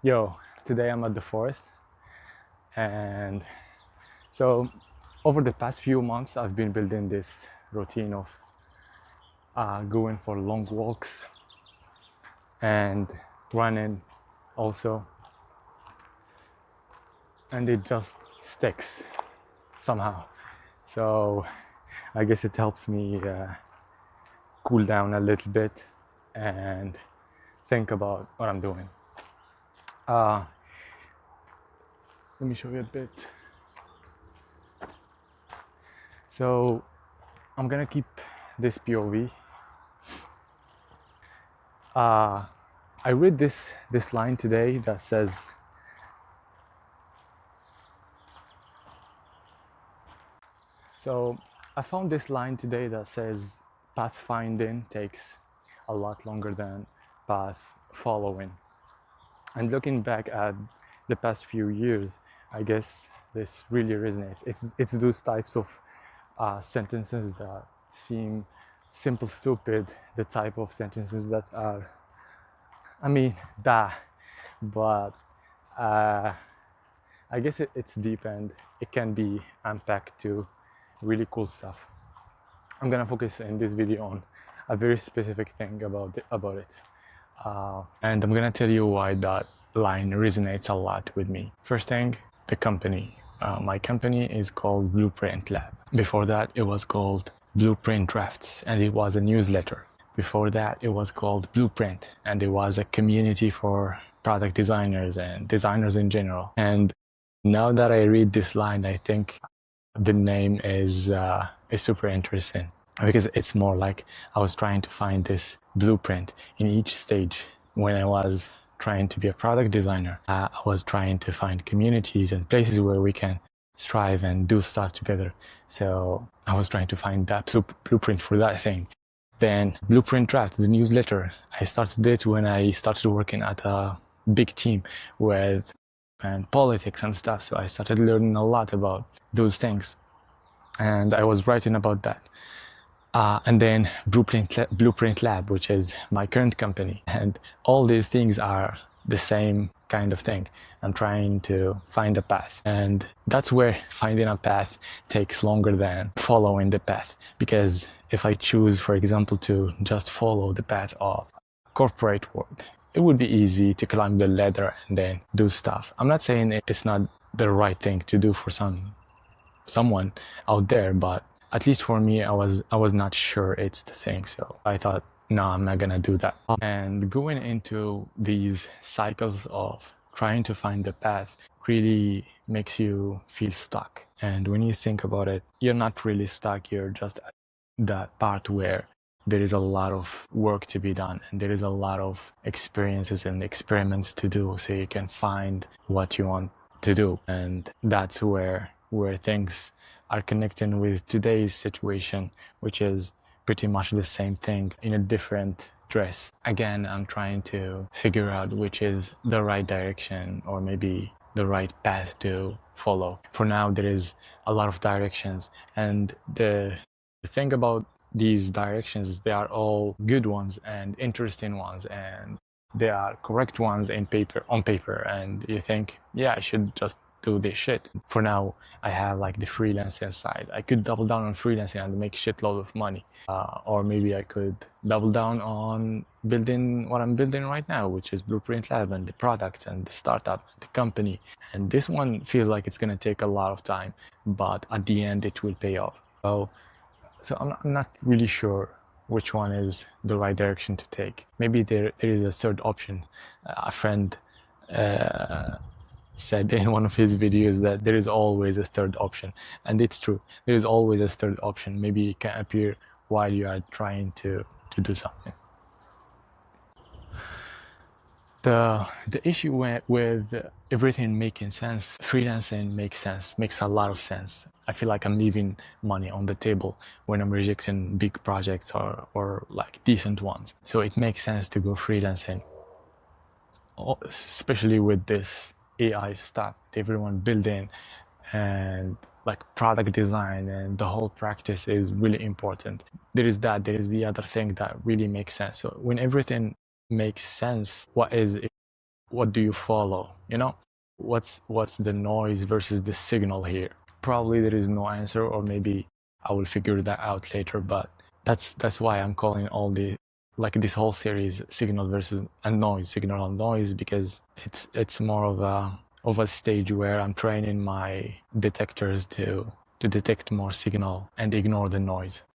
Yo, today I'm at the forest, and so over the past few months, I've been building this routine of going for long walks and running also, and it just sticks somehow. So I guess it helps me cool down a little bit and think about what I'm doing. Let me show you a bit. So I'm gonna keep this POV. I read this line today that says, so I found this line today that says pathfinding takes a lot longer than path following. And looking back at the past few years, I guess this really resonates. It's those types of sentences that seem simple, stupid, the type of sentences that are, but I guess it's deep and it can be unpacked to really cool stuff. I'm gonna focus in this video on a very specific thing about it. And I'm gonna tell you why that line resonates a lot with me. First thing, the company. My company is called Blueprint Lab. Before that, it was called Blueprint Drafts, and it was a newsletter. Before that, it was called Blueprint, and it was a community for product designers and designers in general. And now that I read this line, I think the name is super interesting, because it's more like I was trying to find this blueprint in each stage. When I was trying to be a product designer, I was trying to find communities and places where we can strive and do stuff together. So I was trying to find that blueprint for that thing. Then Blueprint Draft, the newsletter, I started it when I started working at a big team with and politics and stuff. So I started learning a lot about those things, and I was writing about that. And then Blueprint Lab, which is my current company, and all these things are the same kind of thing. I'm trying to find a path, and that's where finding a path takes longer than following the path. Because if I choose, for example, to just follow the path of corporate world, it would be easy to climb the ladder and then do stuff. I'm not saying it's not the right thing to do for someone out there, but at least for me, I was not sure it's the thing. So I thought, no, I'm not gonna do that. And going into these cycles of trying to find the path really makes you feel stuck. And when you think about it, you're not really stuck. You're just at that part where there is a lot of work to be done, and there is a lot of experiences and experiments to do, so you can find what you want to do. And that's where things are connecting with today's situation, which is pretty much the same thing in a different dress. Again, I'm trying to figure out which is the right direction, or maybe the right path to follow. For now, there is a lot of directions, and the thing about these directions is they are all good ones and interesting ones, and they are correct ones on paper, and you think, yeah, I should just do this shit. For now, I have like the freelancing side. I could double down on freelancing and make shitload of money, or maybe I could double down on building what I'm building right now, which is Blueprint Lab and the products and the startup and the company. And this one feels like it's gonna take a lot of time, but at the end it will pay off. So I'm not really sure which one is the right direction to take. Maybe there is a third option. A friend said in one of his videos that there is always a third option, and it's true. There is always a third option. Maybe it can appear while you are trying to do something. The issue with everything making sense, freelancing makes a lot of sense. I feel like I'm leaving money on the table when I'm rejecting big projects or like decent ones. So it makes sense to go freelancing, especially with this AI stuff everyone building, and like product design, and the whole practice is really important. There is the other thing that really makes sense. So when everything makes sense, what is what do you follow? You know, what's the noise versus the signal here? Probably there is no answer, or maybe I will figure that out later. But that's why I'm calling all the like this whole series signal versus and noise, signal and noise, because it's more of a stage where I'm training my detectors to detect more signal and ignore the noise.